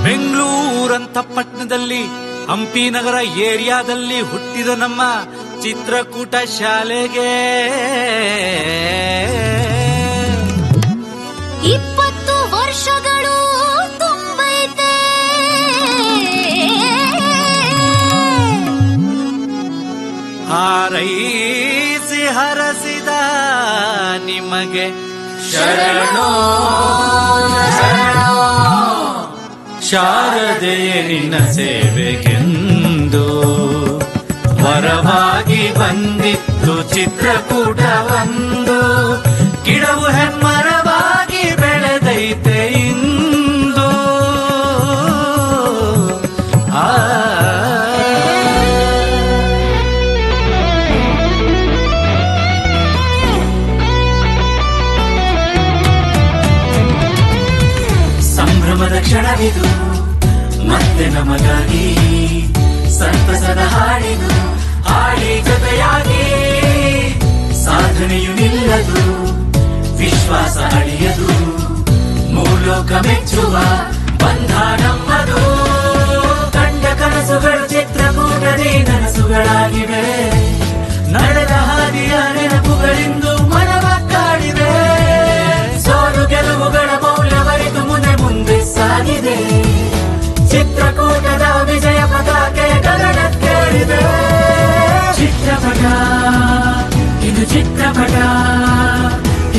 ಬೆಂಗಳೂರಂತ ಪಟ್ಟಣದಲ್ಲಿ ಹಂಪಿ ನಗರ ಏರಿಯಾದಲ್ಲಿ ಹುಟ್ಟಿದ ನಮ್ಮ ಚಿತ್ರಕೂಟ ಶಾಲೆಗೆ 20 ವರ್ಷಗಳು ತುಂಬೈತೆ. ಹಾರೈಸಿ ಹರಸಿದ ನಿಮಗೆ ಶರಣೋ ಶಾರದೆಯೇ ನಿನ್ನ ಸೇವೆಗೆಂದು ವರವಾಗಿ ಬಂದಿತ್ತು ಚಿತ್ರಕೂಟವೊಂದು. ಗಿಡವು ಹೆಮ್ಮರವಾಗಿ ಬೆಳೆದೈತೆ ಇಂದು. ಸಂಭ್ರಮದ ಕ್ಷಣವಿದು ಮತ್ತೆ ನಮಗಾಗಿ, ಸಂತಸದ ಹಾಡಿದು ಹಾಡಿ ಜೊತೆಯಾಗಿ. ಸಾಧನೆಯು ನಿಲ್ಲದು, ವಿಶ್ವಾಸ ಅಳಿಯದು, ಮೂಲೋಕ ಮೆಚ್ಚುವ ಬಂಧ ನಮ್ಮದು. ಕಂಡ ಕನಸುಗಳು ಚಿತ್ರಕೂಟದಿ ನನಸುಗಳಾಗಿವೆ. ನಡೆದ ಹಾದಿಯ ನೆನಪುಗಳಿಂದು ಮನವ ಕಾಡಿವೆ. ಸೋಲು ಗೆಲುವುಗಳ ಮೌಲ್ಯವರಿತು ಮುಂದೆ ಸಾಗಿದೆ. ಚಿತ್ರಕೂಟದ ವಿಜಯ ಪತಾಕೆ ಗಗನಕ್ಕೇರಿದೆ. ಚಿತ್ರಪಟ ಇದು ಚಿತ್ರಪಟ,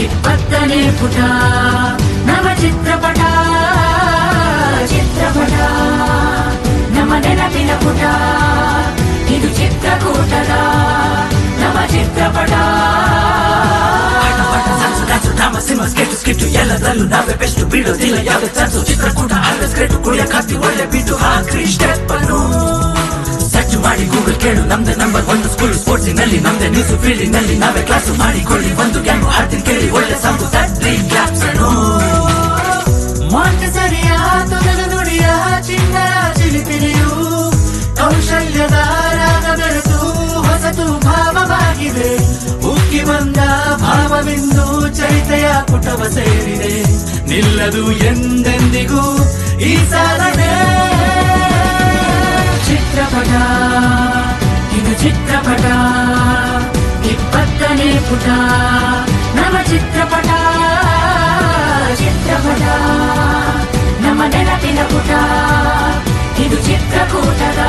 20ನೇ ಪುಟ ನವ ಚಿತ್ರಪಟ. ಚಿತ್ರಪಟ ನಮ್ಮ ನೆನಪಿನ ಪುಟ, ಇದು ಚಿತ್ರಕೂಟದ ನವ ಚಿತ್ರಪಟ. ಸ್ಕಿಟ್ಟು ಎಲ್ಲದರಲ್ಲೂ ನಾವೇ ಬೆಸ್ಟ್, ಬೀಳೋದಿಲ್ಲ ಯಾವುದೇ ಚಾನ್ಸು. ಚಿತ್ರಕೂಟ ಆಲ್ವೇಸ್ ಗ್ರೇಟ್, ಕುಡಿಯಕ್ಕಾಗ್ತಿ ಒಳ್ಳೆ ಬೀಟು. ಹಾಕ್ರಿ ಸ್ಟೆಪ್ ಅನ್ನು ಸರ್ಚ್ ಮಾಡಿ ಗೂಗಲ್ ಕೇಳು, ನಮ್ದೇ ನಂಬರ್ 1 ಸ್ಕೂಲ್. ಸ್ಪೋರ್ಟ್ಸಿನಲ್ಲಿ ನಮ್ದೇ ನ್ಯೂಸ್, ಫೀಲ್ಡಿನಲ್ಲಿ ನಾವೇ ಕ್ಲಾಸು. ಮಾಡಿಕೊಳ್ಳಿ ಒಂದು ಗ್ಯಾಂಗು, ಹಾಡ್ತೀನಿ ಕೇಳಿ ಒಳ್ಳೆ ಸಾಂಗು. ತಟ್ರಿ ಕ್ಲಾಪ್ಸ್ ಅನ್ನು ಮಾಂಟೆಸರಿಯ ತೊದಲ ನುಡಿಯ ಚಿನ್ನರ ಚಿಲಿಪಿಲಿಯು ಕೌಶಲ್ಯದ ರಾಗ ಬೆರೆತು ಹೊಸತು ಭಾವವಾಗಿದೆ. ಉಕ್ಕಿ ಬಂದ ಭಾವವಿಂದು ಚರಿತೆಯ ಪುಟವ ಸೇರಿದೆ. ನಿಲ್ಲದು ಎಂದೆಂದಿಗೂ ಈ ಸಾಧನೆ. ಚಿತ್ರಪಟ ಇದು ಚಿತ್ರಪಟ, 20ನೇ ಪುಟ ನವ ಚಿತ್ರಪಟ. ಚಿತ್ರಪಟ ನಮ್ಮ ನೆನಪಿನ ಪುಟ, ಇದು ಚಿತ್ರಕೂಟದ